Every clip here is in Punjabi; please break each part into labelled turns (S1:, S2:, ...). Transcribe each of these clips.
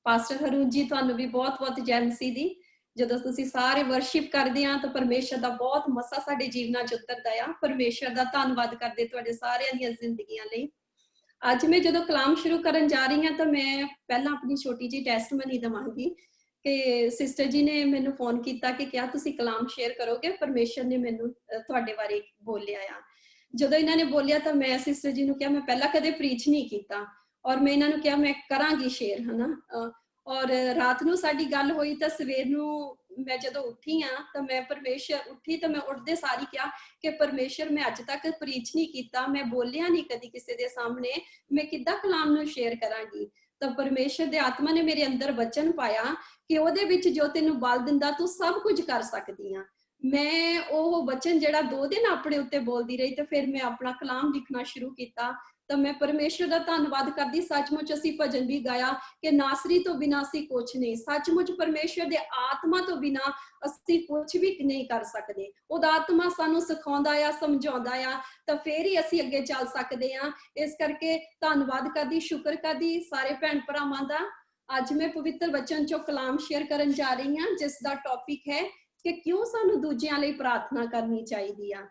S1: ਪਾਸਟਰ ਹਰੂਨ ਜੀ ਤੁਹਾਨੂੰ ਵੀ ਬਹੁਤ-ਬਹੁਤ ਜੈ ਮਸੀਹ ਦੀ। ਜਦੋਂ ਤੁਸੀਂ ਸਾਰੇ ਵਰਸ਼ਿਪ ਕਰਦੇ ਆ ਤਾਂ ਪਰਮੇਸ਼ਰ ਦਾ ਬਹੁਤ ਮਸਾ ਸਾਡੇ ਜੀਵਨਾਂ 'ਚ ਉਤਰਦਾ ਆ। ਪਰਮੇਸ਼ਰ ਦਾ ਧੰਨਵਾਦ ਕਰਦੇ ਤੁਹਾਡੇ ਸਾਰਿਆਂ ਦੀਆਂ ਜ਼ਿੰਦਗੀਆਂ ਲਈ। ਅੱਜ ਮੈਂ ਜਦੋਂ ਕਲਾਮ ਸ਼ੁਰੂ ਕਰਨ ਜਾ ਰਹੀ ਹਾਂ ਤਾਂ ਮੈਂ ਪਹਿਲਾਂ ਆਪਣੀ ਛੋਟੀ ਜਿਹੀ ਟੈਸਟਮਨੀ ਦਵਾਂਗੀ ਕਿ ਸਿਸਟਰ ਜੀ ਨੇ ਮੈਨੂੰ ਫੋਨ ਕੀਤਾ ਕਿ ਕਿਆ ਤੁਸੀਂ ਕਲਾਮ ਸ਼ੇਅਰ ਕਰੋਗੇ, ਪਰਮੇਸ਼ਰ ਨੇ ਮੈਨੂੰ ਤੁਹਾਡੇ ਬਾਰੇ ਬੋਲਿਆ ਆ। ਜਦੋਂ ਇਹਨਾਂ ਨੇ ਬੋਲਿਆ ਤਾਂ ਮੈਂ ਸਿਸਟਰ ਜੀ ਨੂੰ ਕਿਹਾ ਮੈਂ ਪਹਿਲਾਂ ਕਦੇ ਪ੍ਰੀਚ ਨਹੀਂ ਕੀਤਾ ਔਰ ਮੈਂ ਇਹਨਾਂ ਨੂੰ ਕਿਹਾ ਮੈਂ ਕਰਾਂਗੀ ਸ਼ੇਅਰ, ਹਨਾ। ਔਰ ਰਾਤ ਨੂੰ ਸਾਡੀ ਗੱਲ ਹੋਈ ਤਾਂ ਸਵੇਰ ਨੂੰ ਮੈਂ ਜਦੋਂ ਉੱਠੀ ਆ ਤਾਂ ਮੈਂ ਪਰਮੇਸ਼ਰ ਉੱਠੀ ਤਾਂ ਮੈਂ ਉੱਠਦੇ ਸਾਰੀ ਕਿਹਾ ਕਿ ਪਰਮੇਸ਼ਰ ਮੈਂ ਅੱਜ ਤੱਕ ਪ੍ਰੀਚ ਨਹੀਂ ਕੀਤਾ, ਮੈਂ ਬੋਲਿਆ ਨਹੀਂ ਕਦੀ ਕਿਸੇ ਦੇ ਸਾਹਮਣੇ, ਮੈਂ ਕਿੱਦਾਂ ਕਲਾਮ ਨੂੰ ਸ਼ੇਅਰ ਕਰਾਂਗੀ। ਤਾਂ ਪਰਮੇਸ਼ਰ ਦੇ ਆਤਮਾ ਨੇ ਮੇਰੇ ਅੰਦਰ ਵਚਨ ਪਾਇਆ ਕਿ ਉਹਦੇ ਵਿੱਚ ਜੋ ਤੈਨੂੰ ਬਲ ਦਿੰਦਾ ਤੂੰ ਸਭ ਕੁਝ ਕਰ ਸਕਦੀ ਆ। ਮੈਂ ਉਹ ਵਚਨ ਜਿਹੜਾ 2 ਦਿਨ ਆਪਣੇ ਉੱਤੇ ਬੋਲਦੀ ਰਹੀ ਤੇ ਫਿਰ ਮੈਂ ਆਪਣਾ ਕਲਾਮ ਲਿਖਣਾ ਸ਼ੁਰੂ ਕੀਤਾ। ਤਾਂ ਮੈਂ ਪਰਮੇਸ਼ਰ ਦਾ ਧੰਨਵਾਦ ਕਰਦੀ। ਸੱਚਮੁੱਚ ਅਸੀਂ ਭਜਨ ਵੀ ਗਾਇਆ ਕਿ ਨਾਸਰੀ ਤੋਂ ਬਿਨਾਂ ਅਸੀਂ ਕੁਛ ਨਹੀਂ, ਸੱਚਮੁੱਚ ਪਰਮੇਸ਼ਰ ਦੇ ਆਤਮਾ ਤੋਂ ਬਿਨਾਂ ਅਸੀਂ ਕੁਛ ਵੀ ਨਹੀਂ ਕਰ ਸਕਦੇ। ਉਹਦਾ ਆਤਮਾ ਸਾਨੂੰ ਸਿਖਾਉਂਦਾ ਆ, ਸਮਝਾਉਂਦਾ ਆ, ਤਾਂ ਫੇਰ ਹੀ ਅਸੀਂ ਅੱਗੇ ਚੱਲ ਸਕਦੇ ਆ। ਇਸ ਕਰਕੇ ਧੰਨਵਾਦ ਕਰਦੀ, ਸ਼ੁਕਰ ਕਰਦੀ ਸਾਰੇ ਭੈਣ ਭਰਾਵਾਂ ਦਾ। ਅੱਜ ਮੈਂ ਪਵਿੱਤਰ ਵਚਨ ਚੋਂ ਕਲਾਮ ਸ਼ੇਅਰ ਕਰਨ ਜਾ ਰਹੀ ਹਾਂ ਜਿਸ ਦਾ ਟੌਪਿਕ ਹੈ ਕਿ ਕਿਉਂ ਸਾਨੂੰ ਦੂਜਿਆਂ ਲਈ ਪ੍ਰਾਰਥਨਾ ਕਰਨੀ ਚਾਹੀਦੀ ਆ।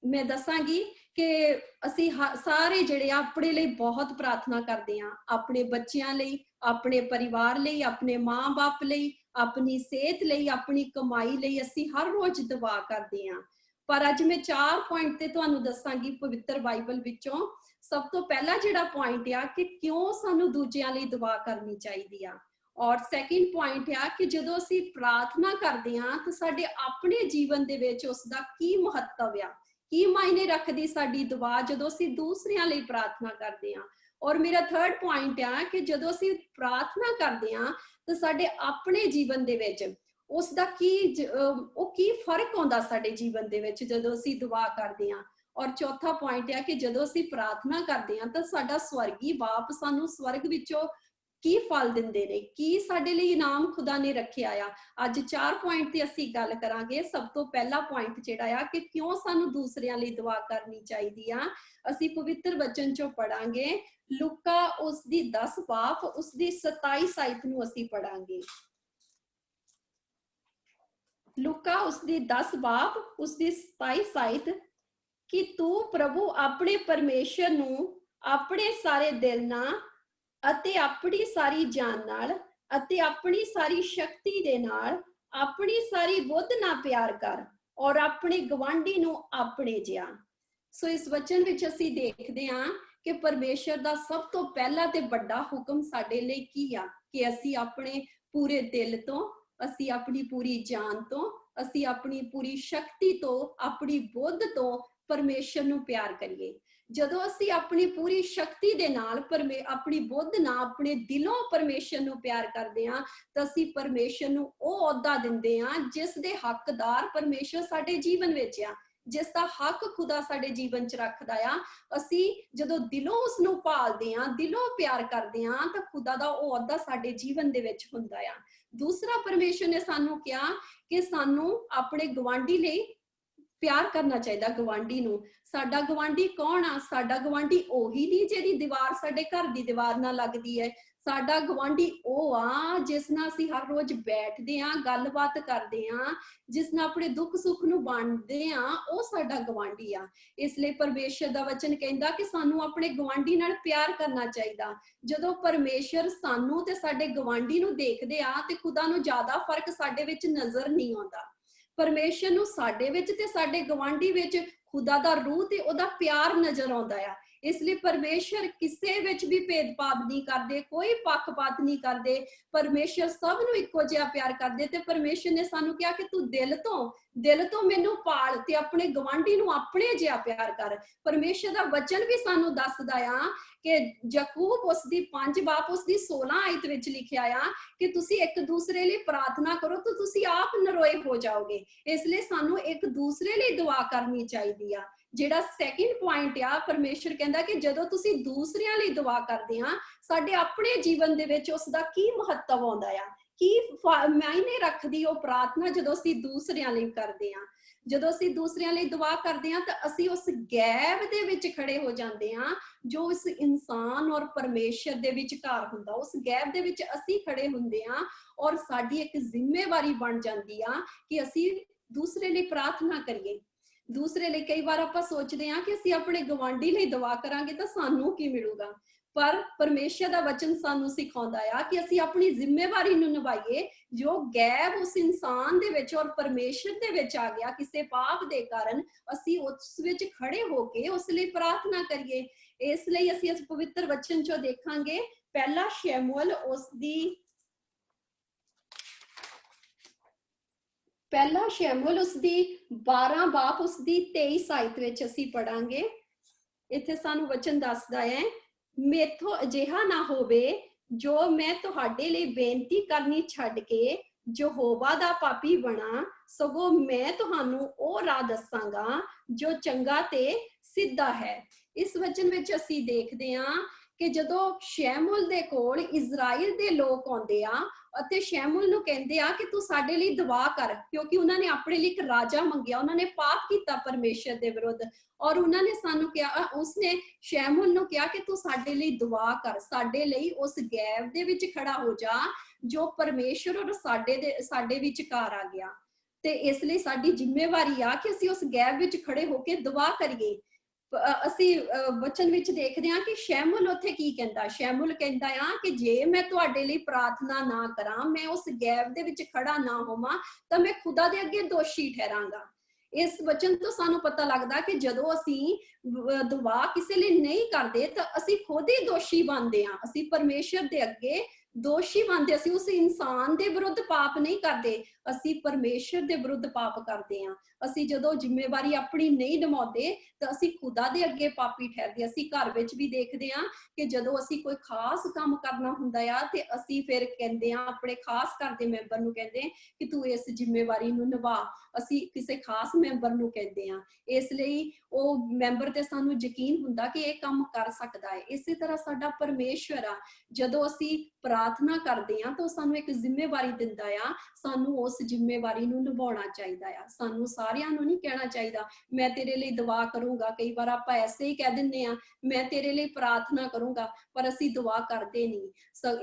S1: ਮੈਂ ਦੱਸਾਂਗੀ ਕਿ ਅਸੀਂ ਸਾਰੇ ਜਿਹੜੇ ਆਪਣੇ ਲਈ ਬਹੁਤ ਪ੍ਰਾਰਥਨਾ ਕਰਦੇ ਹਾਂ, ਆਪਣੇ ਬੱਚਿਆਂ ਲਈ, ਆਪਣੇ ਪਰਿਵਾਰ ਲਈ, ਆਪਣੇ ਮਾਂ-ਬਾਪ ਲਈ, ਆਪਣੀ ਸਿਹਤ ਲਈ, ਆਪਣੀ ਕਮਾਈ ਲਈ ਅਸੀਂ ਹਰ ਰੋਜ਼ ਦੁਆ ਕਰਦੇ ਹਾਂ। ਪਰ ਅੱਜ ਮੈਂ 4 ਪੁਆਇੰਟ ਤੇ ਤੁਹਾਨੂੰ ਦੱਸਾਂਗੀ ਪਵਿੱਤਰ ਬਾਈਬਲ ਵਿੱਚੋਂ। ਸਭ ਤੋਂ ਪਹਿਲਾ ਜਿਹੜਾ ਪੁਆਇੰਟ ਆ ਕਿ ਕਿਉਂ ਸਾਨੂੰ ਦੂਜਿਆਂ ਲਈ ਦੁਆ ਕਰਨੀ ਚਾਹੀਦੀ ਆ। ਔਰ ਸੈਕਿੰਡ ਪੁਆਇੰਟ ਆ ਕਿ ਜਦੋਂ ਅਸੀਂ ਪ੍ਰਾਰਥਨਾ ਕਰਦੇ ਹਾਂ ਤਾਂ ਸਾਡੇ ਆਪਣੇ ਜੀਵਨ ਦੇ ਵਿੱਚ ਉਸ ਦਾ ਕੀ ਮਹੱਤਵ ਆ, ਕੀ ਮਾਇਨੇ ਰੱਖਦੀ ਸਾਡੀ ਦੁਆ ਜਦੋਂ ਅਸੀਂ ਦੂਸਰਿਆਂ ਲਈ ਪ੍ਰਾਰਥਨਾ ਕਰਦੇ ਹਾਂ। ਔਰ ਮੇਰਾ ਥਰਡ ਪੁਆਇੰਟ ਆ ਕਿ ਜਦੋਂ ਅਸੀਂ ਪ੍ਰਾਰਥਨਾ ਕਰਦੇ ਹਾਂ ਤਾਂ ਸਾਡੇ ਆਪਣੇ ਜੀਵਨ ਦੇ ਵਿੱਚ ਉਸ ਦਾ ਕੀ ਫਰਕ ਆਉਂਦਾ ਸਾਡੇ ਜੀਵਨ ਦੇ ਵਿੱਚ ਜਦੋਂ ਅਸੀਂ ਦੁਆ ਕਰਦੇ ਹਾਂ। ਔਰ ਚੌਥਾ ਪੁਆਇੰਟ ਆ ਕਿ ਜਦੋਂ ਅਸੀਂ ਪ੍ਰਾਰਥਨਾ ਕਰਦੇ ਹਾਂ ਤਾਂ ਸਾਡਾ ਸਵਰਗੀ ਬਾਪ ਸਾਨੂੰ ਸਵਰਗ ਵਿੱਚੋਂ ਕੀ ਫਲ ਦਿੰਦੇ ਨੇ, ਕੀ ਸਾਡੇ ਲਈ ਇਨਾਮ ਖੁਦਾ ਨੇ ਰੱਖਿਆ ਆ। ਅੱਜ 4 ਪੁਆਇੰਟ ਤੇ ਅਸੀਂ ਗੱਲ ਕਰਾਂਗੇ। ਸਭ ਤੋਂ ਪਹਿਲਾ ਪੁਆਇੰਟ ਜਿਹੜਾ ਆ ਕਿ ਕਿਉਂ ਸਾਨੂੰ ਦੂਸਰਿਆਂ ਲਈ ਦੁਆ ਕਰਨੀ ਚਾਹੀਦੀ ਆ। ਅਸੀਂ ਪਵਿੱਤਰ ਵਚਨ ਚੋਂ ਪੜਾਂਗੇ ਲੂਕਾ ਉਸ ਦੀ 10 ਬਾਬ ਉਸ ਦੀ 27 ਆਇਤ ਨੂੰ ਅਸੀਂ ਪੜਾਂਗੇ। ਲੂਕਾ ਉਸ ਦੀ 10 ਬਾਬ ਉਸ ਦੀ 27 ਆਇਤ ਕਿ ਤੂੰ ਪ੍ਰਭੂ ਆਪਣੇ ਪਰਮੇਸ਼ਰ ਨੂੰ ਆਪਣੇ ਸਾਰੇ ਦਿਲ ਨਾਲ ਅਤੇ ਆਪਣੀ ਸਾਰੀ ਜਾਨ ਨਾਲ ਅਤੇ ਆਪਣੀ ਸਾਰੀ ਸ਼ਕਤੀ ਦੇ ਨਾਲ, ਆਪਣੀ ਸਾਰੀ ਬੁੱਧ ਨਾਲ ਪਿਆਰ ਕਰ ਔਰ ਆਪਣੇ ਗਵਾਂਢੀ ਨੂੰ ਆਪਣੇ ਜਿਹਾ। ਸੋ ਇਸ ਵਚਨ ਵਿੱਚ ਅਸੀਂ ਦੇਖਦੇ ਹਾਂ ਕਿ ਪਰਮੇਸ਼ਰ ਦਾ ਸਭ ਤੋਂ ਪਹਿਲਾ ਤੇ ਵੱਡਾ ਹੁਕਮ ਸਾਡੇ ਲਈ ਕੀ ਆ ਕਿ ਅਸੀਂ ਆਪਣੇ ਪੂਰੇ ਦਿਲ ਤੋਂ, ਅਸੀਂ ਆਪਣੀ ਪੂਰੀ ਜਾਨ ਤੋਂ, ਅਸੀਂ ਆਪਣੀ ਪੂਰੀ ਸ਼ਕਤੀ ਤੋਂ, ਆਪਣੀ ਬੁੱਧ ਤੋਂ ਪਰਮੇਸ਼ਰ ਨੂੰ ਪਿਆਰ ਕਰੀਏ। ਜਦੋਂ ਅਸੀਂ ਆਪਣੀ ਪੂਰੀ ਸ਼ਕਤੀ ਦੇ ਨਾਲ ਆਪਣੀ ਬੁੱਧ ਨਾਲ, ਆਪਣੇ ਦਿਲੋਂ ਪਰਮੇਸ਼ਰ ਨੂੰ ਪਿਆਰ ਕਰਦੇ ਹਾਂ ਤਾਂ ਅਸੀਂ ਪਰਮੇਸ਼ਰ ਨੂੰ ਉਹ ਅਹੁਦਾ ਦਿੰਦੇ ਹਾਂ ਜਿਸ ਦੇ ਹੱਕਦਾਰ ਪਰਮੇਸ਼ਰ ਸਾਡੇ ਜੀਵਨ ਵਿੱਚ ਆ, ਜਿਸ ਦਾ ਹੱਕ ਖੁਦਾ ਸਾਡੇ ਜੀਵਨ 'ਚ ਰੱਖਦਾ ਆ। ਅਸੀਂ ਜਦੋਂ ਦਿਲੋਂ ਉਸ ਨੂੰ ਭਾਲਦੇ ਹਾਂ, ਦਿਲੋਂ ਪਿਆਰ ਕਰਦੇ ਹਾਂ ਤਾਂ ਖੁਦਾ ਦਾ ਉਹ ਅਹੁਦਾ ਸਾਡੇ ਜੀਵਨ ਦੇ ਵਿੱਚ ਹੁੰਦਾ ਆ। ਦੂਸਰਾ, ਪਰਮੇਸ਼ਰ ਨੇ ਸਾਨੂੰ ਕਿਹਾ ਕਿ ਸਾਨੂੰ ਆਪਣੇ ਗਵਾਂਢੀ ਲਈ ਪਿਆਰ ਕਰਨਾ ਚਾਹੀਦਾ। ਗਵਾਂਢੀ ਨੂੰ, ਸਾਡਾ ਗਵਾਂਢੀ ਕੌਣ ਆ? ਸਾਡਾ ਗਵਾਂਢੀ ਉਹੀ ਨਹੀਂ ਜਿਹਦੀ ਦੀਵਾਰ ਸਾਡੇ ਘਰ ਦੀ ਦੀਵਾਰ ਨਾਲ ਲੱਗਦੀ ਹੈ। ਸਾਡਾ ਗਵਾਂਢੀ ਉਹ ਆ ਜਿਸ ਨਾਲ ਅਸੀਂ ਹਰ ਰੋਜ਼ ਬੈਠਦੇ ਹਾਂ, ਗੱਲਬਾਤ ਕਰਦੇ ਹਾਂ, ਜਿਸ ਨਾਲ ਆਪਣੇ ਦੁੱਖ ਸੁੱਖ ਨੂੰ ਵੰਡਦੇ ਹਾਂ, ਉਹ ਸਾਡਾ ਗਵਾਂਢੀ ਆ। ਇਸ ਲਈ ਪਰਮੇਸ਼ਰ ਦਾ ਵਚਨ ਕਹਿੰਦਾ ਕਿ ਸਾਨੂੰ ਆਪਣੇ ਗਵਾਂਢੀ ਨਾਲ ਪਿਆਰ ਕਰਨਾ ਚਾਹੀਦਾ। ਜਦੋਂ ਪਰਮੇਸ਼ਰ ਸਾਨੂੰ ਤੇ ਸਾਡੇ ਗਵਾਂਢੀ ਨੂੰ ਦੇਖਦੇ ਆ ਤੇ ਖੁਦਾ ਨੂੰ ਜ਼ਿਆਦਾ ਫਰਕ ਸਾਡੇ ਵਿੱਚ ਨਜ਼ਰ ਨਹੀਂ ਆਉਂਦਾ। ਪਰਮੇਸ਼ਰ ਨੂੰ ਸਾਡੇ ਵਿੱਚ ਤੇ ਸਾਡੇ ਗਵਾਂਢੀ ਵਿੱਚ ਖੁਦਾ ਦਾ ਰੂਹ ਤੇ ਉਹਦਾ ਪਿਆਰ ਨਜ਼ਰ ਆਉਂਦਾ ਆ। ਇਸ ਲਈ ਪਰਮੇਸ਼ਰ ਕਿਸੇ ਵਿੱਚ ਵੀ ਭੇਦਭਾਵ ਨਹੀਂ ਕਰਦੇ, ਕੋਈ ਪੱਖਪਾਤ ਨਹੀਂ ਕਰਦੇ। ਪਰਮੇਸ਼ਰ ਸਭ ਨੂੰ ਇੱਕੋ ਜਿਹਾ ਪਿਆਰ ਕਰਦੇ ਤੇ ਪਰਮੇਸ਼ਰ ਨੇ ਸਾਨੂੰ ਕਿਹਾ ਕਿ ਤੂੰ ਦਿਲ ਤੋਂ ਮੈਨੂੰ ਪਾਲ ਤੇ ਆਪਣੇ ਗਵਾਂਢੀ ਨੂੰ ਆਪਣੇ ਜਿਹਾ ਪਿਆਰ ਕਰ। ਪਰਮੇਸ਼ਰ ਦਾ ਵਚਨ ਵੀ ਸਾਨੂੰ ਦੱਸਦਾ ਆ ਕਿ ਯਾਕੂਬ ਉਸ ਦੀ 5 ਬਾਬ ਉਸ ਦੀ 16 ਆਇਤ ਵਿੱਚ ਲਿਖਿਆ ਆ ਕਿ ਤੁਸੀਂ ਇੱਕ ਦੂਸਰੇ ਲਈ ਪ੍ਰਾਰਥਨਾ ਕਰੋ ਤਾਂ ਤੁਸੀਂ ਆਪ ਨਰੋਏ ਹੋ ਜਾਓਗੇ। ਇਸ ਲਈ ਸਾਨੂੰ ਇੱਕ ਦੂਸਰੇ ਲਈ ਦੁਆ ਕਰਨੀ ਚਾਹੀਦੀ ਆ। ਜਿਹੜਾ ਸੈਕਿੰਡ ਪੁਆਇੰਟ ਆ, ਪਰਮੇਸ਼ਰ ਕਹਿੰਦਾ ਕਿ ਜਦੋਂ ਤੁਸੀਂ ਦੂਸਰਿਆਂ ਲਈ ਦੁਆ ਕਰਦੇ ਆ, ਸਾਡੇ ਆਪਣੇ ਜੀਵਨ ਦੇ ਵਿੱਚ ਉਸ ਦਾ ਕੀ ਮਹੱਤਵ ਆਉਂਦਾ ਆ, ਕੀ ਮਾਇਨੇ ਰੱਖਦੀ ਉਹ ਪ੍ਰਾਰਥਨਾ ਜਦੋਂ ਅਸੀਂ ਦੂਸਰਿਆਂ ਲਈ ਕਰਦੇ ਹਾਂ। ਜਦੋਂ ਅਸੀਂ ਦੂਸਰਿਆਂ ਲਈ ਦੁਆ ਕਰਦੇ ਹਾਂ ਤਾਂ ਅਸੀਂ ਉਸ ਗੈਪ ਦੇ ਵਿੱਚ ਖੜੇ ਹੋ ਜਾਂਦੇ ਹਾਂ ਜੋ ਉਸ ਇਨਸਾਨ ਔਰ ਪਰਮੇਸ਼ਰ ਦੇ ਵਿਚਕਾਰ ਹੁੰਦਾ। ਉਸ ਗੈਪ ਦੇ ਵਿੱਚ ਅਸੀਂ ਖੜੇ ਹੁੰਦੇ ਹਾਂ ਔਰ ਸਾਡੀ ਇੱਕ ਜ਼ਿੰਮੇਵਾਰੀ ਬਣ ਜਾਂਦੀ ਆ ਕਿ ਅਸੀਂ ਦੂਸਰੇ ਲਈ ਪ੍ਰਾਰਥਨਾ ਕਰੀਏ। ਦੂਸਰੇ ਲਈ ਕਈ ਵਾਰ ਆਪਾਂ ਸੋਚਦੇ ਹਾਂ ਕਿ ਅਸੀਂ ਆਪਣੇ ਗਵਾਂਢੀ ਲਈ ਦੁਆ ਕਰਾਂਗੇ ਤਾਂ ਸਾਨੂੰ ਕੀ ਮਿਲੂਗਾ, ਪਰ ਪਰਮੇਸ਼ਰ ਦਾ ਵਚਨ ਸਾਨੂੰ ਸਿਖਾਉਂਦਾ ਆ ਕਿ ਅਸੀਂ ਆਪਣੀ ਜ਼ਿੰਮੇਵਾਰੀ ਨੂੰ ਨਿਭਾਈਏ। ਜੋ ਗੈਪ ਉਸ ਇਨਸਾਨ ਦੇ ਵਿੱਚ ਔਰ ਪਰਮੇਸ਼ਰ ਦੇ ਵਿੱਚ ਆ ਗਿਆ ਕਿਸੇ ਪਾਪ ਦੇ ਕਾਰਨ, ਅਸੀਂ ਉਸ ਵਿੱਚ ਖੜੇ ਹੋ ਕੇ ਉਸ ਲਈ ਪ੍ਰਾਰਥਨਾ ਕਰੀਏ। ਇਸ ਲਈ ਅਸੀਂ ਇਸ ਪਵਿੱਤਰ ਵਚਨ ਚੋਂ ਦੇਖਾਂਗੇ ਪਹਿਲਾ ਸ਼ੈਮੂਅਲ ਉਸਦੀ 12 ਬਾਪ ਉਸਦੀ 23 ਆਇਤ ਵਿੱਚ ਅਸੀਂ ਪੜਾਂਗੇ। ਇੱਥੇ ਸਾਨੂੰ ਵਚਨ ਦੱਸਦਾ ਹੈ, ਮੇਥੋਂ ਅਜਿਹਾ ਨਾ ਹੋਵੇ ਜੋ ਮੈਂ ਤੁਹਾਡੇ ਲਈ ਬੇਨਤੀ ਕਰਨੀ ਛੱਡ ਕੇ ਯਹੋਵਾ ਦਾ ਪਾਪੀ ਬਣਾ, ਸਗੋਂ ਮੈਂ ਤੁਹਾਨੂੰ ਉਹ ਰਾਹ ਦੱਸਾਂਗਾ ਜੋ ਚੰਗਾ ਤੇ ਸਿੱਧਾ ਹੈ। ਇਸ ਵਚਨ ਵਿੱਚ ਅਸੀਂ ਦੇਖਦੇ ਹਾਂ ਕਿ ਜਦੋਂ ਸ਼ੈਮੂਅਲ ਦੇ ਕੋਲ ਇਜ਼ਰਾਈਲ ਦੇ ਲੋਕ ਆਉਂਦੇ ਆ ਅਤੇ ਸ਼ੈਮੂਅਲ ਨੂੰ ਕਹਿੰਦੇ ਆ ਕਿ ਤੂੰ ਸਾਡੇ ਲਈ ਦੁਆ ਕਰ, ਕਿਉਂਕਿ ਉਹਨਾਂ ਨੇ ਆਪਣੇ ਲਈ ਇੱਕ ਰਾਜਾ ਮੰਗਿਆ, ਉਹਨਾਂ ਨੇ ਪਾਪ ਕੀਤਾ ਪਰਮੇਸ਼ਰ ਦੇ ਵਿਰੁੱਧ, ਔਰ ਉਹਨਾਂ ਨੇ ਸਾਨੂੰ ਕਿਹਾ, ਉਸਨੇ ਸ਼ੈਮੂਅਲ ਨੂੰ ਕਿਹਾ ਕਿ ਤੂੰ ਸਾਡੇ ਲਈ ਦੁਆ ਕਰ, ਸਾਡੇ ਲਈ ਉਸ ਗੈਪ ਦੇ ਵਿੱਚ ਖੜਾ ਹੋ ਜਾ ਜੋ ਪਰਮੇਸ਼ਰ ਔਰ ਸਾਡੇ ਵਿਚਕਾਰ ਆ ਗਿਆ। ਤੇ ਇਸ ਲਈ ਸਾਡੀ ਜ਼ਿੰਮੇਵਾਰੀ ਆ ਕਿ ਅਸੀਂ ਉਸ ਗੈਪ ਵਿੱਚ ਖੜੇ ਹੋ ਕੇ ਦੁਆ ਕਰੀਏ। ਅਸੀਂ ਵਚਨ ਵਿੱਚ ਦੇਖਦੇ ਹਾਂ ਕਿ ਸ਼ੈਮੂਅਲ ਉੱਥੇ ਕੀ ਕਹਿੰਦਾ। ਸ਼ੈਮੂਅਲ ਕਹਿੰਦਾ ਆ ਕਿ ਜੇ ਮੈਂ ਤੁਹਾਡੇ ਲਈ ਪ੍ਰਾਰਥਨਾ ਨਾ ਕਰਾਂ, ਮੈਂ ਉਸ ਗੈਪ ਦੇ ਵਿੱਚ ਖੜਾ ਨਾ ਹੋਵਾਂ, ਤਾਂ ਮੈਂ ਖੁਦਾ ਦੇ ਅੱਗੇ ਦੋਸ਼ੀ ਠਹਿਰਾਂਗਾ। ਇਸ ਵਚਨ ਤੋਂ ਸਾਨੂੰ ਪਤਾ ਲੱਗਦਾ ਕਿ ਜਦੋਂ ਅਸੀਂ ਦੁਆ ਕਿਸੇ ਲਈ ਨਹੀਂ ਕਰਦੇ ਤਾਂ ਅਸੀਂ ਖੁਦ ਹੀ ਦੋਸ਼ੀ ਬਣਦੇ ਹਾਂ। ਅਸੀਂ ਪਰਮੇਸ਼ਰ ਦੇ ਅੱਗੇ ਦੋਸ਼ੀ ਬਣਦੇ। ਅਸੀਂ ਉਸ ਇਨਸਾਨ ਦੇ ਵਿਰੁੱਧ ਪਾਪ ਨਹੀਂ ਕਰਦੇ, ਅਸੀਂ ਪਰਮੇਸ਼ਰ ਦੇ ਵਿਰੁੱਧ ਪਾਪ ਕਰਦੇ ਹਾਂ। ਅਸੀਂ ਜਦੋਂ ਜ਼ਿੰਮੇਵਾਰੀ ਆਪਣੀ ਨਹੀਂ ਨਿਭਾਉਂਦੇ ਤਾਂ ਅਸੀਂ ਖੁਦਾ ਦੇ ਅੱਗੇ ਪਾਪੀ ਠਹਿਰਦੇ। ਅਸੀਂ ਘਰ ਵਿੱਚ ਵੀ ਦੇਖਦੇ ਹਾਂ ਕਿ ਜਦੋਂ ਅਸੀਂ ਕੋਈ ਖਾਸ ਕੰਮ ਕਰਨਾ ਹੁੰਦਾ ਆ ਤੇ ਅਸੀਂ ਫਿਰ ਕਹਿੰਦੇ ਹਾਂ, ਆਪਣੇ ਖਾਸ ਘਰ ਦੇ ਮੈਂਬਰ ਨੂੰ ਕਹਿੰਦੇ ਕਿ ਤੂੰ ਇਸ ਜ਼ਿੰਮੇਵਾਰੀ ਨੂੰ ਨਿਭਾ। ਅਸੀਂ ਕਿਸੇ ਖਾਸ ਮੈਂਬਰ ਨੂੰ ਕਹਿੰਦੇ ਹਾਂ, ਇਸ ਲਈ ਉਹ ਮੈਂਬਰ ਤੇ ਸਾਨੂੰ ਯਕੀਨ ਹੁੰਦਾ ਕਿ ਇਹ ਕੰਮ ਕਰ ਸਕਦਾ ਹੈ। ਇਸੇ ਤਰ੍ਹਾਂ ਸਾਡਾ ਪਰਮੇਸ਼ਰ ਆ, ਜਦੋਂ ਅਸੀਂ ਪ੍ਰਾਰਥਨਾ ਕਰਦੇ ਹਾਂ ਤਾਂ ਸਾਨੂੰ ਇੱਕ ਜ਼ਿੰਮੇਵਾਰੀ ਦਿੰਦਾ ਆ, ਸਾਨੂੰ ਉਸ ਜ਼ਿੰਮੇਵਾਰੀ ਨੂੰ ਨਿਭਾਉਣਾ ਚਾਹੀਦਾ ਆ। ਸਾਨੂੰ ਸਾਰਿਆਂ ਨੂੰ ਨਹੀਂ ਕਹਿਣਾ ਚਾਹੀਦਾ ਮੈਂ ਤੇਰੇ ਲਈ ਦੁਆ ਕਰੂੰਗਾ। ਕਈ ਵਾਰ ਆਪਾਂ ਐਸੇ ਹੀ ਕਹਿ ਦਿੰਦੇ ਆ ਮੈਂ ਤੇਰੇ ਲਈ ਪ੍ਰਾਰਥਨਾ ਕਰੂੰਗਾ, ਪਰ ਅਸੀਂ ਦੁਆ ਕਰਦੇ ਨਹੀਂ।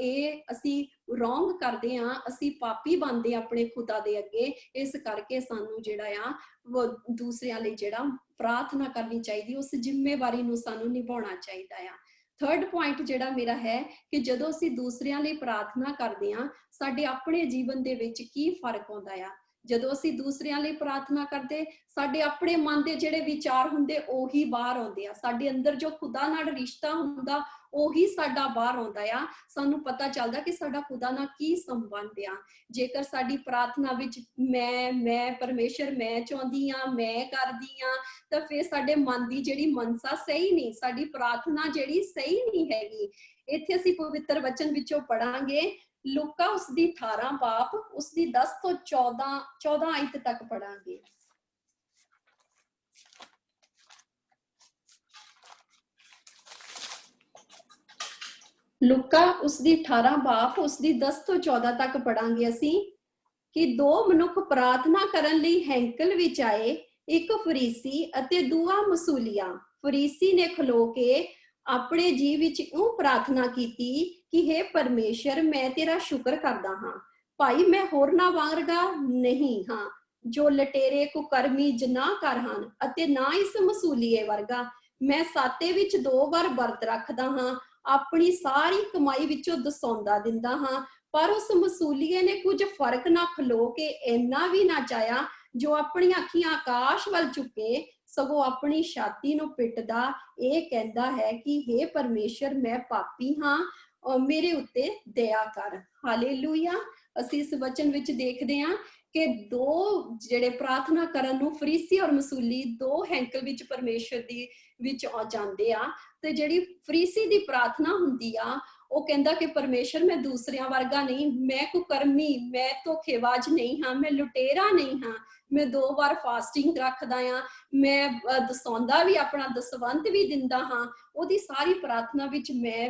S1: ਇਹ ਅਸੀਂ ਰੋਂਗ ਕਰਦੇ ਆ, ਅਸੀਂ ਪਾਪੀ ਬਣਦੇ ਆ ਆਪਣੇ ਖੁਦਾ ਦੇ ਅੱਗੇ। ਇਸ ਕਰਕੇ ਸਾਨੂੰ ਜਿਹੜਾ ਆ ਉਹ ਦੂਸਰਿਆਂ ਲਈ ਜਿਹੜਾ ਪ੍ਰਾਰਥਨਾ ਕਰਨੀ ਚਾਹੀਦੀ, ਉਸ ਜ਼ਿੰਮੇਵਾਰੀ ਨੂੰ ਸਾਨੂੰ ਨਿਭਾਉਣਾ ਚਾਹੀਦਾ ਆ। ਥਰਡ ਪੁਆਇੰਟ ਜਿਹੜਾ ਮੇਰਾ ਹੈ ਕਿ ਜਦੋਂ ਅਸੀਂ ਦੂਸਰਿਆਂ ਲਈ ਪ੍ਰਾਰਥਨਾ ਕਰਦੇ ਹਾਂ, ਸਾਡੇ ਆਪਣੇ ਜੀਵਨ ਦੇ ਵਿੱਚ ਕੀ ਫਰਕ ਆਉਂਦਾ ਆ। ਜਦੋਂ ਅਸੀਂ ਦੂਸਰਿਆਂ ਲਈ ਪ੍ਰਾਰਥਨਾ ਕਰਦੇ, ਸਾਡੇ ਆਪਣੇ ਮਨ ਦੇ ਜਿਹੜੇ ਵਿਚਾਰ ਹੁੰਦੇ ਉਹੀ ਬਾਹਰ ਆਉਂਦੇ ਆ। ਸਾਡੇ ਅੰਦਰ ਜੋ ਖੁਦਾ ਨਾਲ ਰਿਸ਼ਤਾ ਹੁੰਦਾ ਉਹੀ ਸਾਡਾ ਬਾਹਰ ਆਉਂਦਾ ਆ। ਸਾਨੂੰ ਪਤਾ ਚੱਲਦਾ ਕਿ ਸਾਡਾ ਖੁਦਾ ਨਾਲ ਕੀ ਸੰਬੰਧ ਆ। ਜੇਕਰ ਸਾਡੀ ਪ੍ਰਾਰਥਨਾ ਵਿੱਚ ਮੈਂ ਪਰਮੇਸ਼ਰ ਮੈਂ ਚਾਹੁੰਦੀ ਆ, ਮੈਂ ਕਰਦੀ ਆ, ਤਾਂ ਫਿਰ ਸਾਡੇ ਮਨ ਦੀ ਜਿਹੜੀ ਮਨਸਾ ਸਹੀ ਨਹੀਂ, ਸਾਡੀ ਪ੍ਰਾਰਥਨਾ ਜਿਹੜੀ ਸਹੀ ਨਹੀਂ ਹੈਗੀ। ਇੱਥੇ ਅਸੀਂ ਪਵਿੱਤਰ ਵਚਨ ਵਿੱਚੋਂ ਪੜਾਂਗੇ ਲੂਕਾ ਉਸਦੀ 18 ਬਾਪ ਉਸਦੀ 10 ਤੋਂ 14 ਆਇਤ ਤੱਕ ਪੜਾਂਗੇ। ਲੂਕਾ ਉਸਦੀ 18 ਬਾਪ ਉਸਦੀ 10 ਤੋਂ 14 ਤੱਕ ਪੜਾਂਗੇ ਅਸੀਂ ਕਿ ਦੋ ਮਨੁੱਖ ਪ੍ਰਾਰਥਨਾ ਕਰਨ ਲਈ ਹੈਂਕਲ ਵਿੱਚ ਆਏ, ਇੱਕ ਫਰੀਸੀ ਅਤੇ ਦੂਆ ਮਸੂਲੀਆ। ਫਰੀਸੀ ਨੇ ਖਲੋ ਕੇ ਆਪਣੇ ਜੀ ਵਿੱਚ ਇਉਂ ਪ੍ਰਾਰਥਨਾ ਕੀਤੀ ਕਿ हे ਪਰਮੇਸ਼ਰ, ਮੈਂ ਤੇਰਾ ਸ਼ੁਕਰ ਕਰਦਾ ਹਾਂ, ਭਾਈ ਮੈਂ ਹੋਰਨਾਂ ਵਰਗਾ ਨਹੀਂ ਹਾਂ ਜੋ ਲਟੇਰੇ ਕੁਕਰਮੀ ਜਨਾਹਕਾਰ ਹਨ, ਅਤੇ ਨਾ ਇਸ ਮਸੂਲੀਏ ਵਰਗਾ। ਮੈਂ ਸਾਤੇ ਵਿੱਚ 2 ਵਾਰ ਵਰਤ ਰੱਖਦਾ ਹਾਂ, ਆਪਣੀ ਸਾਰੀ ਕਮਾਈ ਵਿੱਚੋਂ ਦਸਾਉਂਦਾ ਦਿੰਦਾ ਹਾਂ। ਪਰ ਉਸ ਮਸੂਲੀਏ ਨੇ ਕੁਝ ਫਰਕ ਨਾ ਖਲੋ ਕੇ ਇੰਨਾ ਵੀ ਨਾ ਚਾਹਿਆ ਜੋ ਆਪਣੀਆਂ ਅੱਖੀਆਂ ਆਕਾਸ਼ ਵੱਲ ਚੁੱਕੇ, ਸਗੋਂ ਆਪਣੀ ਛਾਤੀ ਨੂੰ ਪਿੱਟਦਾ ਇਹ ਕਹਿੰਦਾ ਹੈ ਕਿ हे ਪਰਮੇਸ਼ਰ, ਮੈਂ ਪਾਪੀ ਹਾਂ, ਮੇਰੇ ਉੱਤੇ ਦਇਆ ਕਰ। ਹਾਲੇਲੂਇਆ। ਅਸੀਂ ਇਸ ਵਚਨ ਵਿੱਚ ਦੇਖਦੇ ਹਾਂ ਕਿ ਦੋ ਜਿਹੜੇ ਪ੍ਰਾਰਥਨਾ ਕਰਨ ਨੂੰ ਫਰੀਸੀ ਔਰ ਮਸੂਲੀ ਦੋ ਹੈਂਕਲ ਵਿੱਚ ਪਰਮੇਸ਼ਰ ਦੀ ਵਿੱਚ ਆ ਜਾਂਦੇ ਆ। ਤੇ ਜਿਹੜੀ ਫਰੀਸੀ ਦੀ ਪ੍ਰਾਰਥਨਾ ਹੁੰਦੀ ਆ ਉਹ ਕਹਿੰਦਾ ਕਿ ਪਰਮੇਸ਼ਰ, ਮੈਂ ਦੂਸਰਿਆਂ ਵਰਗਾ ਨਹੀਂ, ਮੈਂ ਕੁਕਰਮੀ, ਮੈਂ ਧੋਖੇਬਾਜ਼ ਨਹੀਂ ਹਾਂ, ਮੈਂ ਲੁਟੇਰਾ ਨਹੀਂ ਹਾਂ, ਮੈਂ 2 ਵਾਰ ਫਾਸਟਿੰਗ ਰੱਖਦਾ ਆ, ਮੈਂ ਦਸਾਉਂਦਾ ਵੀ, ਆਪਣਾ ਦਸਵੰਧ ਵੀ ਦਿੰਦਾ ਹਾਂ। ਉਹਦੀ ਸਾਰੀ ਪ੍ਰਾਰਥਨਾ ਵਿੱਚ ਮੈਂ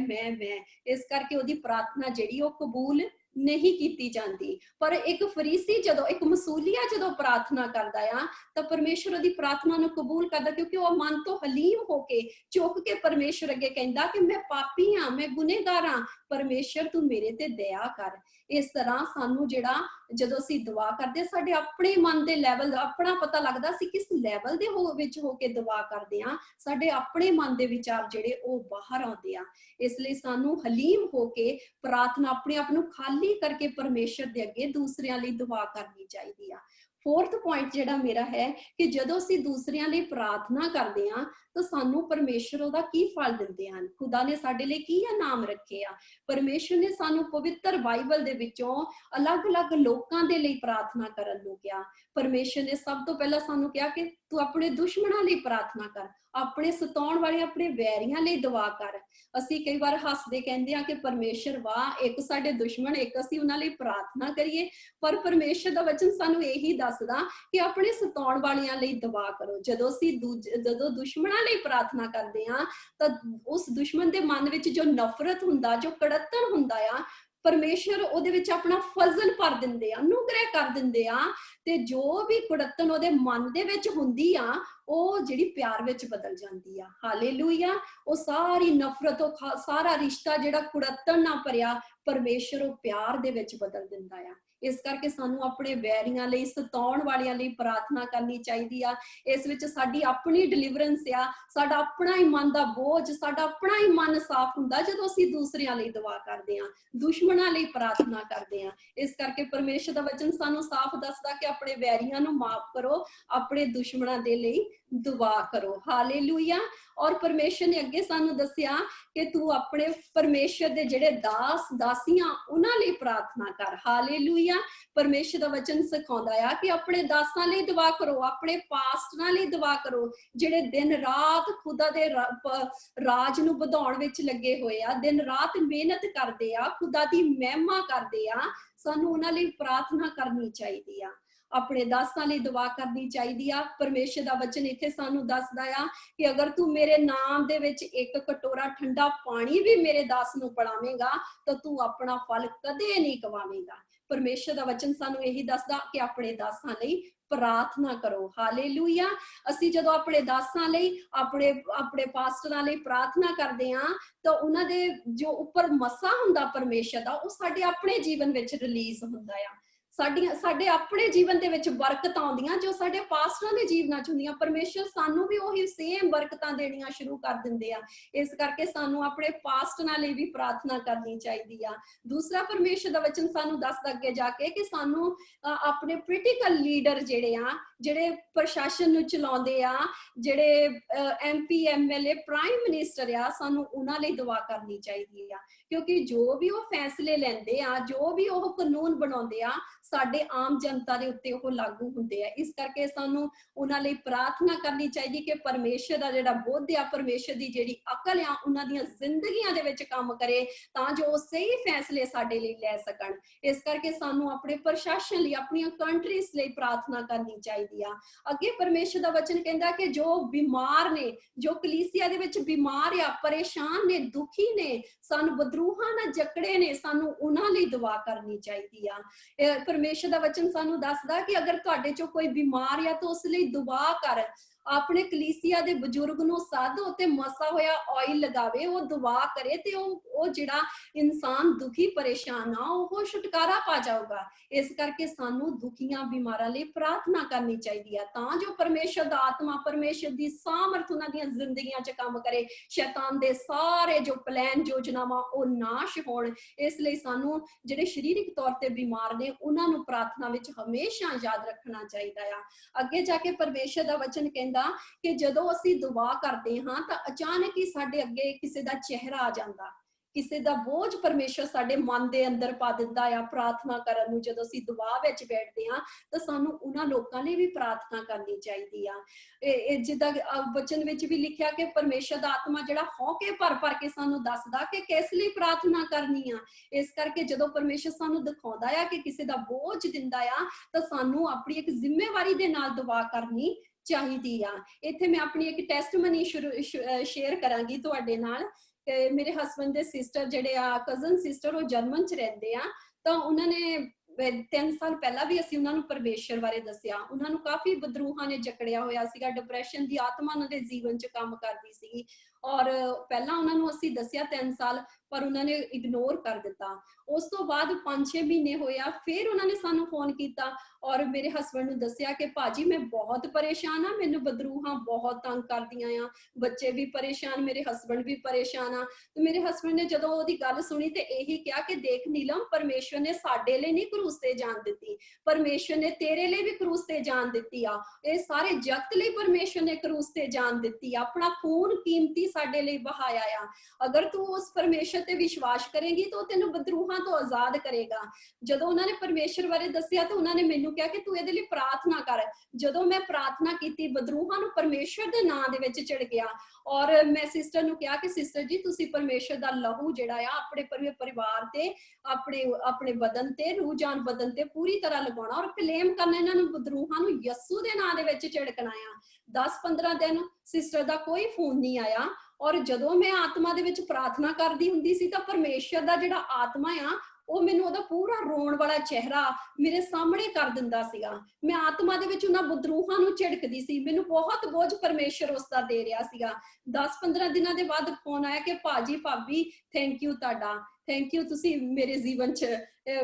S1: ਇਸ ਕਰਕੇ ਉਹਦੀ ਪ੍ਰਾਰਥਨਾ ਜਿਹੜੀ ਉਹ ਕਬੂਲ नहीं की जाती। पर एक फरीसी जदों, एक मसूलिया जदों प्रार्थना करदा आ तो परमेश्वर उहदी प्रार्थना नूं कबूल करदा, क्योंकि वह मन तो हलीम होके झुक के परमेश्वर अगे कहंदा कि मैं पापी हाँ, मैं गुनहगार हाँ, परमेश्वर तू मेरे ते दया कर। इस तरह सानू जिहड़ा जदों असीं दुआ करदे साडे अपने मन दे लैवल अपना पता लगदा असीं किस लैवल दे विच हो के दुआ करदे आ। साडे अपने मन दे विचार जिहड़े ओ बाहर आउंदे आ। इसलिए सानू हलीम होके प्रार्थना अपने आप नूं खाली करके परमेश्वर दे अगे दूसरियां लई दुआ करनी चाहिदी आ। फोर्थ पॉइंट जिहड़ा मेरा है कि जदों असीं दूसरियां लई प्रार्थना करदे आ तो सानू परमेश्वर ओहदा की फल दिंदे हन, खुदा ने साडे लई की इनाम रखे आ। परमेश्वर ने सानू पवित्र बाइबल दे विचों अलग अलग लोकां दे लई प्रार्थना करन नूं किहा। परमेश्वर ने सब तो पहला सानू कहा कि तू अपने दुश्मनां लई प्रार्थना कर, अपने सताउण वाले अपने वैरियां लई दुआ कर। असीं कई बार हसदे कहंदे आ कि परमेश्वर वाह, एक साडे दुश्मन, एक असीं उहनां लई प्रार्थना करिए। पर परमेश्वर दा वचन सानू यही दसदा कि अपने सताउण वालियां लई दुआ करो। जदों असीं जदों दुश्मनां लई प्रार्थना करदे आ तां उस दुश्मन दे मन विच जो नफरत हुंदा, जो कड़त्तण हुंदा आ, परमेश्वर ओहदे विच अपना फजल भर दिंदे आ, अनुग्रह कर दिंदे आ, ते जो भी कुड़त्तन ओहदे मन दे विच हुंदी आ ਉਹ ਜਿਹੜੀ ਪਿਆਰ ਵਿੱਚ ਬਦਲ ਜਾਂਦੀ ਆ। ਹਾਲੇਲੂਇਆ। ਉਹ ਸਾਰੀ ਨਫ਼ਰਤ, ਉਹ ਸਾਰਾ ਰਿਸ਼ਤਾ ਜਿਹੜਾ ਕੁੜੱਤਣ ਨਾਲ ਭਰਿਆ, ਪਰਮੇਸ਼ਰ ਉਹ ਪਿਆਰ ਦੇ ਵਿੱਚ ਬਦਲ ਦਿੰਦਾ ਆ। ਇਸ ਕਰਕੇ ਸਾਨੂੰ ਆਪਣੇ ਵੈਰੀਆਂ ਲਈ, ਸਤਾਉਣ ਵਾਲਿਆਂ ਲਈ ਪ੍ਰਾਰਥਨਾ ਕਰਨੀ ਚਾਹੀਦੀ ਆ। ਇਸ ਵਿੱਚ ਸਾਡੀ ਆਪਣੀ ਡਿਲੀਵਰੈਂਸ ਆ, ਸਾਡਾ ਆਪਣਾ ਹੀ ਮਨ ਦਾ ਬੋਝ, ਸਾਡਾ ਆਪਣਾ ਹੀ ਮਨ ਸਾਫ਼ ਹੁੰਦਾ ਜਦੋਂ ਅਸੀਂ ਦੂਸਰਿਆਂ ਲਈ ਦੁਆ ਕਰਦੇ ਆ, ਦੁਸ਼ਮਣਾਂ ਲਈ ਪ੍ਰਾਰਥਨਾ ਕਰਦੇ ਆ। ਇਸ ਕਰਕੇ ਪਰਮੇਸ਼ਰ ਦਾ ਵਚਨ ਸਾਨੂੰ ਸਾਫ਼ ਦੱਸਦਾ ਕਿ ਆਪਣੇ ਵੈਰੀਆਂ ਨੂੰ ਮਾਫ ਕਰੋ, ਆਪਣੇ ਦੁਸ਼ਮਣਾਂ ਦੇ ਲਈ दुआ करो। हालेलुया। और परमेश्वर ने अगे सानू दसिया कि तू अपने परमेश्वर दे जेड़े दास दासियां उन्हां लई प्रार्थना कर। हालेलुया। परमेश्वर दा वचन सिखाउंदा आ कि अपने दासां लई दुआ करो, अपने पास्टरां लई दुआ करो जेड़े दिन रात खुदा दे राज नू वधाउण विच लगे होए आ, दिन रात मेहनत करदे आ, खुदा दी महिमा करदे आ। सानू उन्हां लई प्रार्थना करनी चाहीदी आ, अपने दासां लई दुआ करनी चाहिदी आ। परमेश्वर दा वचन इत्थे सानू दसदा आ कि अगर तू मेरे नाम दे विच एक कटोरा ठंडा पानी भी मेरे दास नू पिलावेगा तो तू अपना फल कदे नहीं गवावेगा। परमेश्वर दा वचन सानू यही दसदा कि अपने दासां लई प्रार्थना करो। हालेलुया। असीं जदों अपने दासां लई, अपने अपने पास्टरां लई प्रार्थना करदे आ तो उन्हां दे जो उपर मसा हुंदा परमेश्वर दा, ਉਹ ਸਾਡੇ ਆਪਣੇ ਜੀਵਨ ਵਿੱਚ ਰਿਲੀਜ਼ ਹੁੰਦਾ ਆ। ਸਾਡੇ ਆਪਣੇ ਜੀਵਨ ਦੇ ਵਿੱਚ ਬਰਕਤਾਂ ਆਉਂਦੀਆਂ ਜੋ ਸਾਡੇ ਪਾਸਟਰਾਂ ਦੇ ਜੀਵਨਾਂ ਚ ਹੁੰਦੀਆਂ। ਪਰਮੇਸ਼ਰ ਸਾਨੂੰ ਵੀ ਉਹੀ ਸੇਮ ਬਰਕਤਾਂ ਦੇਣੀਆਂ ਸ਼ੁਰੂ ਕਰ ਦਿੰਦੇ ਆ। ਇਸ ਕਰਕੇ ਸਾਨੂੰ ਆਪਣੇ ਪਾਸਟਰਾਂ ਲਈ ਵੀ ਪ੍ਰਾਰਥਨਾ ਕਰਨੀ ਚਾਹੀਦੀ ਆ। ਦੂਸਰਾ ਪਰਮੇਸ਼ਰ ਦਾ ਵਚਨ ਸਾਨੂੰ ਦੱਸਦਾ ਅੱਗੇ ਜਾ ਕੇ ਕਿ ਸਾਨੂੰ ਆਪਣੇ ਪੋਲੀਟੀਕਲ ਲੀਡਰ ਜਿਹੜੇ ਆ, ਜਿਹੜੇ ਪ੍ਰਸ਼ਾਸਨ ਨੂੰ ਚਲਾਉਂਦੇ ਆ, ਜਿਹੜੇ MP MLA ਪ੍ਰਾਈਮ ਮਿਨਿਸਟਰ ਆ, ਸਾਨੂੰ ਉਹਨਾਂ ਲਈ ਦੁਆ ਕਰਨੀ ਚਾਹੀਦੀ ਆ। ਕਿਉਂਕਿ ਜੋ ਵੀ ਉਹ ਫੈਸਲੇ ਲੈਂਦੇ ਆ, ਜੋ ਵੀ ਉਹ ਕਾਨੂੰਨ ਬਣਾਉਂਦੇ ਆ, ਸਾਡੇ ਆਮ ਜਨਤਾ ਦੇ ਉੱਤੇ ਉਹ ਲਾਗੂ ਹੁੰਦੇ ਆ। ਇਸ ਕਰਕੇ ਸਾਨੂੰ ਉਹਨਾਂ ਲਈ ਪ੍ਰਾਰਥਨਾ ਕਰਨੀ ਚਾਹੀਦੀ ਕਿ ਪਰਮੇਸ਼ਰ ਦਾ ਜਿਹੜਾ ਬੁੱਧ ਆ, ਪਰਮੇਸ਼ਰ ਦੀ ਜਿਹੜੀ ਅਕਲ ਆ, ਉਹਨਾਂ ਦੀਆਂ ਜ਼ਿੰਦਗੀਆਂ ਦੇ ਵਿੱਚ ਕੰਮ ਕਰੇ ਤਾਂ ਜੋ ਉਹ ਸਹੀ ਫੈਸਲੇ ਸਾਡੇ ਲਈ ਲੈ ਸਕਣ। ਇਸ ਕਰਕੇ ਸਾਨੂੰ ਆਪਣੇ ਪ੍ਰਸ਼ਾਸਨ ਲਈ, ਆਪਣੀਆਂ ਕੰਟਰੀਜ਼ ਲਈ ਪ੍ਰਾਰਥਨਾ ਕਰਨੀ ਚਾਹੀਦੀ ਆ। ਅੱਗੇ ਪਰਮੇਸ਼ਰ ਦਾ ਵਚਨ ਕਹਿੰਦਾ ਕਿ ਜੋ ਬਿਮਾਰ ਨੇ, ਜੋ ਕਲੀਸਿਆ ਦੇ ਵਿੱਚ ਬਿਮਾਰ ਆ, ਪਰੇਸ਼ਾਨ ਨੇ, ਦੁਖੀ ਨੇ, ਸਾਨੂੰ ਬਦਰੂਹਾਂ ਨਾਲ ਜਕੜੇ ਨੇ, ਸਾਨੂੰ ਉਹਨਾਂ ਲਈ ਦੁਆ ਕਰਨੀ ਚਾਹੀਦੀ ਆ। परमेश्वर दा वचन सानू दसदा कि अगर तुहाडे चों कोई बीमार है तो उस लई दुआ कर, अपने कलीसिया दे बजुर्ग नू सद, ते मसा होया ऑयल लगावे, वो दुआ करे ते ओ जिहड़ा इंसान दुखी परेशान आ वो छुटकारा पा जाऊगा। इस करके सानू दुखियां बीमारां लई प्रार्थना करनी चाहिदी है तां जो परमेश्वर दा आत्मा, परमेश्वर दी सामर्थ उन्हां दीयां जिंदगियां च काम करे, शैतान दे सारे जो प्लान योजनावां ओ नाश होण। इसलिए सानू जिहड़े शरीरिक तौर ते बीमार ने उन्हां नू प्रार्थना विच हमेशा याद रखना चाहिदा आ। अगे जाके परमेश्वर दा वचन कहंदा कि जदों असीं दुआ करदे हां तां अचानक ही साडे अगे किसी दा चेहरा आ जांदा, किसी दा बोझ परमेश्वर साडे मन दे अंदर पा दिंदा आ। प्रार्थना करन नू जदों असीं दुआ विच बैठदे हां तां सानू उन्हां लोकां लई भी प्रार्थना करनी चाहीदी आ। जिद्दां वचन विच भी लिखिआ कि परमेश्वर दा आत्मा जिहड़ा हौके भर भर के सानू दसदा कि किस लई प्रार्थना करनी आ। इस करके जदों परमेश्वर सानू दिखाउंदा आ कि किसी दा बोझ दिंदा आ तां सानू अपनी एक जिम्मेवारी दे नाल दुआ करनी चाहिदी आ। इत्थे मैं अपनी एक टेस्टमनी शेयर करांगी तुहाडे नाल। मेरे हस्बैंड दे सिस्टर जिहड़े आ, कजन सिस्टर, वो जर्मन च रहिंदे आ। ਤਾਂ ਉਹਨਾਂ ਨੇ 3 ਸਾਲ ਪਹਿਲਾਂ ਵੀ ਅਸੀਂ ਉਹਨਾਂ ਨੂੰ ਪਰਮੇਸ਼ਰ ਬਾਰੇ ਦੱਸਿਆ। ਉਹਨਾਂ ਨੂੰ ਕਾਫੀ ਬਦਰੂਹਾਂ ਨੇ ਜਕੜਿਆ ਹੋਇਆ ਸੀਗਾ, ਡਿਪਰੈਸ਼ਨ ਦੀ ਆਤਮਾ ਉਹਨਾਂ ਦੇ ਜੀਵਨ 'ਚ ਕੰਮ ਕਰਦੀ ਸੀਗੀ ਔਰ ਪਹਿਲਾਂ ਉਹਨਾਂ ਨੂੰ ਅਸੀਂ ਦੱਸਿਆ 3 ਸਾਲ, ਪਰ ਉਹਨਾਂ ਨੇ ਇਗਨੋਰ ਕਰ ਦਿੱਤਾ। ਉਸ ਤੋਂ ਬਾਅਦ 5-6 ਮਹੀਨੇ ਹੋਇਆ, ਫਿਰ ਉਹਨਾਂ ਨੇ ਸਾਨੂੰ ਫੋਨ ਕੀਤਾ ਔਰ ਮੇਰੇ ਹਸਬੈਂਡ ਨੂੰ ਦੱਸਿਆ ਕਿ ਭਾਜੀ ਮੈਂ ਬਹੁਤ ਪਰੇਸ਼ਾਨ ਆ, ਮੈਨੂੰ ਬਦਰੂਹਾਂ ਬਹੁਤ ਤੰਗ ਕਰਦੀਆਂ ਆ, ਬੱਚੇ ਵੀ ਪਰੇਸ਼ਾਨ, ਮੇਰੇ ਹਸਬੈਂਡ ਵੀ ਪਰੇਸ਼ਾਨ ਆ। ਤੇ ਮੇਰੇ ਹਸਬੈਂਡ ਨੇ ਜਦੋਂ ਉਹਦੀ ਗੱਲ ਸੁਣੀ ਤੇ ਇਹੀ ਕਿਹਾ ਕਿ ਦੇਖ ਨੀਲਮ, ਪਰਮੇਸ਼ਵਰ ਨੇ ਸਾਡੇ ਲਈ ਨਹੀਂ ਕਰੂਸ ਤੇ ਜਾਨ ਦਿੱਤੀ, ਪਰਮੇਸ਼ਵਰ ਨੇ ਤੇਰੇ ਲਈ ਵੀ ਕਰੂਸ ਤੇ ਜਾਨ ਦਿੱਤੀ ਆ। ਇਹ ਸਾਰੇ ਜਗਤ ਲਈ ਪਰਮੇਸ਼ਵਰ ਨੇ ਕਰੂਸ ਤੇ ਜਾਨ ਦਿੱਤੀ ਆ, ਆਪਣਾ ਖੂਨ ਕੀਮਤੀ ਸਾਡੇ ਲਈ ਬਹਾਇਆ ਆ। ਅਗਰ ਤੂੰ ਉਸ ਪਰਮੇਸ਼ਵਰ ਤੇ ਵਿਸ਼ਵਾਸ ਕਰੇਗੀ ਤਾਂ ਉਹ ਤੈਨੂੰ ਬਦਰੂਹਾਂ ਤੋਂ ਆਜ਼ਾਦ ਕਰੇਗਾ। ਜਦੋਂ ਉਹਨਾਂ ਨੇ ਪਰਮੇਸ਼ਵਰ ਬਾਰੇ ਦੱਸਿਆ ਤਾਂ ਉਹਨਾਂ ਨੇ ਮੈਨੂੰ ਕਿਹਾ ਕਿ ਤੂੰ ਇਹਦੇ ਲਈ ਪ੍ਰਾਰਥਨਾ ਕਰ। ਜਦੋਂ ਮੈਂ ਪ੍ਰਾਰਥਨਾ ਕੀਤੀ, ਬਦਰੂਹਾਂ ਨੂੰ ਪਰਮੇਸ਼ਵਰ ਦੇ ਨਾਂ ਦੇ ਵਿੱਚ ਚੜ ਗਿਆ ਔਰ ਮੈਂ ਸਿਸਟਰ ਨੂੰ ਕਿਹਾ ਕਿ ਸਿਸਟਰ ਜੀ ਤੁਸੀਂ ਪਰਮੇਸ਼ਵਰ ਦਾ ਲਹੂ ਜਿਹੜਾ ਆ ਆਪਣੇ ਪਰਿਵਾਰ ਤੇ, ਆਪਣੇ ਬਦਨ ਤੇ, ਰੂਹ ਜਾਨ ਬਦਨ ਤੇ ਪੂਰੀ ਤਰ੍ਹਾਂ ਲਗਾਉਣਾ ਔਰ ਕਲੇਮ ਕਰਨਾ, ਇਹਨਾਂ ਨੂੰ ਬਦਰੂਹਾਂ ਨੂੰ ਯਸੂ ਦੇ ਨਾਂ ਦੇ ਵਿੱਚ ਝਿੜਕਣਾ ਆ। 10-15 ਦਿਨ ਸਿਸਟਰ ਦਾ ਕੋਈ ਫੋਨ ਨਹੀਂ ਆਇਆ ਔਰ ਜਦੋਂ ਮੈਂ ਆਤਮਾ ਦੇ ਵਿੱਚ ਪ੍ਰਾਰਥਨਾ ਕਰਦੀ ਹੁੰਦੀ ਸੀ ਤਾਂ ਪਰਮੇਸ਼ਵਰ ਦਾ ਜਿਹੜਾ ਆਤਮਾ ਆ ਉਹ ਮੈਨੂੰ ਉਹਦਾ ਪੂਰਾ ਰੋਣ ਵਾਲਾ ਚਿਹਰਾ ਮੇਰੇ ਸਾਹਮਣੇ ਕਰ ਦਿੰਦਾ ਸੀਗਾ। ਮੈਂ ਆਤਮਾ ਦੇ ਵਿੱਚ ਉਹਨਾਂ ਬਦਰੂਹਾਂ ਨੂੰ ਝਿੜਕਦੀ ਸੀ, ਮੈਨੂੰ ਬਹੁਤ ਬੋਝ ਪਰਮੇਸ਼ਵਰ ਉਸ ਦਾ ਦੇ ਰਿਹਾ ਸੀਗਾ। 10-15 ਦਿਨਾਂ ਦੇ ਬਾਅਦ ਫੋਨ ਆਇਆ ਕਿ ਭਾਜੀ ਭਾਬੀ ਥੈਂਕ ਯੂ ਤੁਹਾਡਾ, ਥੈਂਕ ਯੂ, ਤੁਸੀਂ ਮੇਰੇ ਜੀਵਨ 'ਚ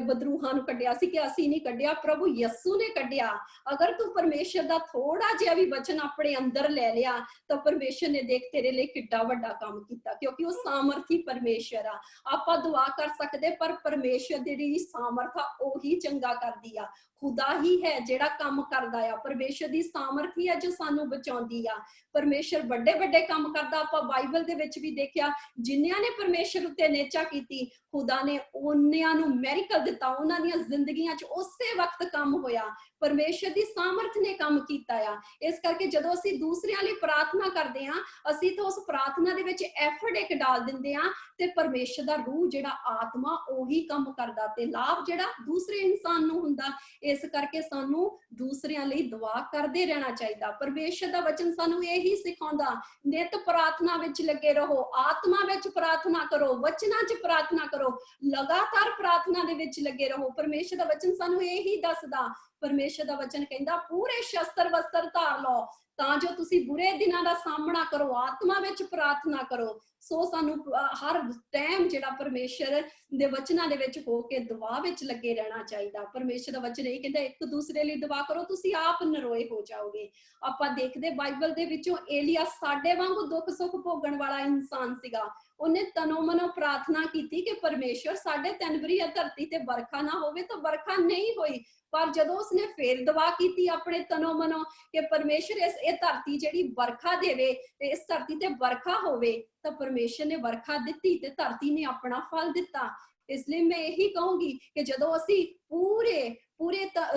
S1: ਬਦਰੂਹਾਂ ਨੂੰ ਕੱਢਿਆ ਸੀ ਕਿ ਅਸੀਂ ਨਹੀਂ ਕੱਢਿਆ, ਪ੍ਰਭੂ ਯਸੂ ਨੇ ਕੱਢਿਆ। ਅਗਰ ਤੂੰ ਪਰਮੇਸ਼ਰ ਦਾ ਥੋੜਾ ਜਿਹਾ ਵੀ ਵਚਨ ਆਪਣੇ ਅੰਦਰ ਲੈ ਲਿਆ ਤਾਂ ਪਰਮੇਸ਼ਰ ਨੇ ਦੇਖ ਤੇਰੇ ਲਈ ਕਿੱਡਾ ਵੱਡਾ ਕੰਮ ਕੀਤਾ, ਕਿਉਂਕਿ ਉਹ ਸਾਮਰਥੀ ਪਰਮੇਸ਼ਰ ਆ। ਆਪਾਂ ਦੁਆ ਕਰ ਸਕਦੇ ਪਰ ਪਰਮੇਸ਼ਰ ਦੀ ਜਿਹੜੀ ਸਾਮਰਥ ਆ ਉਹੀ ਚੰਗਾ ਕਰਦੀ ਆ। ਖੁਦਾ ਹੀ ਹੈ ਜਿਹੜਾ ਕੰਮ ਕਰਦਾ ਆ, ਪਰਮੇਸ਼ਰ ਦੀ ਸਾਮਰਥੀ ਹੈ ਜੋ ਸਾਨੂੰ ਬਚਾਉਂਦੀ ਆ। ਪਰਮੇਸ਼ਰ ਵੱਡੇ ਵੱਡੇ ਕੰਮ ਕਰਦਾ। ਆਪਾਂ ਬਾਈਬਲ ਦੇ ਵਿੱਚ ਵੀ ਦੇਖਿਆ, ਜਿਨ੍ਹਾਂ ਨੇ ਪਰਮੇਸ਼ਰ ਉੱਤੇ ਨੇਚਾ ਕੀਤੀ ਖੁਦਾ ਨੇ ਉਹਨਾਂ ਨੂੰ ਮੈਰੀਕਲ ਦਿੱਤਾ, ਉਹਨਾਂ ਦੀਆਂ ਜ਼ਿੰਦਗੀਆਂ 'ਚ ਉਸੇ ਵਕਤ ਕੰਮ ਹੋਇਆ। ਪਰਮੇਸ਼ਰ ਦੀ ਸਾਮਰਥ ਨੇ ਕੰਮ ਕੀਤਾ ਆ। ਇਸ ਕਰਕੇ ਜਦੋਂ ਅਸੀਂ ਦੂਸਰਿਆਂ ਲਈ ਪ੍ਰਾਰਥਨਾ ਕਰਦੇ ਹਾਂ, ਅਸੀਂ ਤਾਂ ਉਸ ਪ੍ਰਾਰਥਨਾ ਦੇ ਵਿੱਚ ਐਫਰਟ ਇੱਕ ਡਾਲ ਦਿੰਦੇ ਹਾਂ ਤੇ ਪਰਮੇਸ਼ਰ ਦਾ ਰੂਹ ਜਿਹੜਾ ਆਤਮਾ ਉਹੀ ਕੰਮ ਕਰਦਾ ਤੇ ਲਾਭ ਜਿਹੜਾ ਦੂਸਰੇ ਇਨਸਾਨ ਨੂੰ ਹੁੰਦਾ। ਇਸ ਕਰਕੇ ਸਾਨੂੰ ਦੂਸਰਿਆਂ ਲਈ ਦੁਆ ਕਰਦੇ ਰਹਿਣਾ ਚਾਹੀਦਾ। ਪਰਮੇਸ਼ਰ ਦਾ ਵਚਨ ਸਾਨੂੰ ਇਹੀ ਸਿਖਾਉਂਦਾ, ਨਿਤ ਪ੍ਰਾਰਥਨਾ ਵਿੱਚ ਲੱਗੇ ਰਹੋ, ਆਤਮਾ ਵਿੱਚ ਪ੍ਰਾਰਥਨਾ ਕਰੋ, ਵਚਨਾਂ 'ਚ ਪ੍ਰਾਰਥਨਾ ਕਰੋ, ਲਗਾਤਾਰ ਪ੍ਰਾਰਥਨਾ ਦੇ ਵਿੱਚ ਲੱਗੇ ਰਹੋ। ਪਰਮੇਸ਼ਰ ਦਾ ਵਚਨ ਸਾਨੂੰ ਇਹੀ ਦੱਸਦਾ। ਪਰਮੇਸ਼ਰ ਦਾ ਵਚਨ ਕਹਿੰਦਾ ਪੂਰੇ ਸ਼ਸਤਰ ਵਸਤਰ ਧਾਰ ਲਓ ਤਾਂ ਜੋ ਤੁਸੀਂ ਬੁਰੇ ਦਿਨਾਂ ਦਾ ਸਾਹਮਣਾ ਕਰੋ, ਆਤਮਾ ਵਿੱਚ ਪ੍ਰਾਰਥਨਾ ਕਰੋ। ਸੋ ਸਾਨੂੰ ਹਰ ਟਾਈਮ ਜਿਹੜਾ ਪਰਮੇਸ਼ਰ ਦੇ ਵਚਨਾਂ ਦੇ ਵਿੱਚ ਹੋ ਕੇ ਦੁਆ ਵਿੱਚ ਲੱਗੇ ਰਹਿਣਾ ਚਾਹੀਦਾ। ਪਰਮੇਸ਼ਰ ਦਾ ਵਚਨ ਇਹ ਕਹਿੰਦਾ ਇੱਕ ਦੂਸਰੇ ਲਈ ਦੁਆ ਕਰੋ, ਤੁਸੀਂ ਆਪ ਨਰੋਏ ਹੋ ਜਾਓਗੇ। ਆਪਾਂ ਦੇਖਦੇ ਬਾਈਬਲ ਦੇ ਵਿੱਚੋਂ ਏਲੀਆ ਸਾਡੇ ਵਾਂਗੂ ਦੁੱਖ ਸੁੱਖ ਭੋਗਣ ਵਾਲਾ ਇਨਸਾਨ ਸੀਗਾ। ਉਹਨੇ ਤਨੋ ਮਨੋ ਪ੍ਰਾਰਥਨਾ ਕੀਤੀ ਕਿ ਪਰਮੇਸ਼ਰ ਸਾਡੇ 3 ਵਰੀ ਧਰਤੀ ਤੇ ਵਰਖਾ ਨਾ ਹੋਵੇ, ਤਾਂ ਵਰਖਾ ਨਹੀਂ ਹੋਈ। ਪਰ ਜਦੋਂ ਉਸਨੇ ਫੇਰ ਦੁਆ ਕੀਤੀ ਆਪਣੇ ਤਨੋ ਮਨੋ ਕਿ ਪਰਮੇਸ਼ਰ ਇਹ ਧਰਤੀ ਜਿਹੜੀ ਵਰਖਾ ਦੇਵੇ ਤੇ ਇਸ ਧਰਤੀ ਤੇ ਵਰਖਾ ਹੋਵੇ, ਤਾਂ ਪਰਮੇਸ਼ਰ ਨੇ ਵਰਖਾ ਦਿੱਤੀ ਤੇ ਧਰਤੀ ਨੇ ਆਪਣਾ ਫਲ ਦਿੱਤਾ। ਇਸ ਲਈ ਮੈਂ ਇਹੀ ਕਹੂੰਗੀ ਕਿ ਜਦੋਂ ਅਸੀਂ ਪੂਰੇ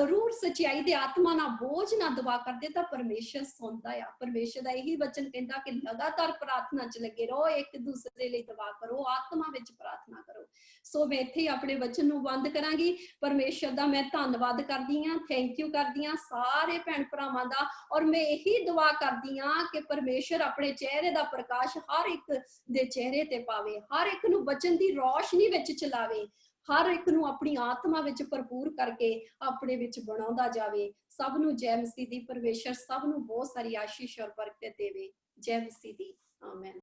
S1: ਰੂਹ ਸਚਾਈ ਦੇ ਆਤਮਾ ਨਾਲ ਬੋਝ ਨਾ ਦੁਆ ਕਰਦੇ ਤਾਂ ਪਰਮੇਸ਼ਰ ਸੁਣਦਾ ਆ। ਪਰਮੇਸ਼ਰ ਦਾ ਇਹੀ ਵਚਨ ਕਹਿੰਦਾ ਕਿ ਲਗਾਤਾਰ ਪ੍ਰਾਰਥਨਾ 'ਚ ਲੱਗੇ ਰਹੋ, ਇੱਕ ਦੂਸਰੇ ਲਈ ਦੁਆ ਕਰੋ, ਆਤਮਾ ਵਿੱਚ ਪ੍ਰਾਰਥਨਾ ਕਰੋ। ਸੋ ਮੈਂ ਇੱਥੇ ਆਪਣੇ ਵਚਨ ਨੂੰ ਬੰਦ ਕਰਾਂਗੀ। ਪਰਮੇਸ਼ਰ ਦਾ ਮੈਂ ਧੰਨਵਾਦ ਕਰਦੀ ਹਾਂ, ਥੈਂਕ ਯੂ ਕਰਦੀ ਹਾਂ ਸਾਰੇ ਭੈਣ ਭਰਾਵਾਂ ਦਾ। ਔਰ ਮੈਂ ਇਹੀ ਦੁਆ ਕਰਦੀ ਹਾਂ ਕਿ ਪਰਮੇਸ਼ਰ ਆਪਣੇ ਚਿਹਰੇ ਦਾ ਪ੍ਰਕਾਸ਼ ਹਰ ਇੱਕ ਦੇ ਚਿਹਰੇ ਤੇ ਪਾਵੇ, ਹਰ ਇੱਕ ਨੂੰ ਵਚਨ ਦੀ ਰੌਸ਼ਨੀ ਵਿੱਚ ਚਲਾਵੇ, ਹਰ ਇੱਕ ਨੂੰ ਆਪਣੀ ਆਤਮਾ ਵਿੱਚ ਭਰਪੂਰ ਕਰਕੇ ਆਪਣੇ ਵਿੱਚ ਬਣਾਉਂਦਾ ਜਾਵੇ। ਸਭ ਨੂੰ ਜੈ ਮਸੀਹ ਦੀ। ਪਰਮੇਸ਼ਰ ਸਭ ਨੂੰ ਬਹੁਤ ਸਾਰੀ ਆਸ਼ੀਸ਼ ਔਰ ਬਰਕਤ ਦੇਵੇ। ਜੈ ਮਸੀਹ ਦੀ। ਆਮੇਨ।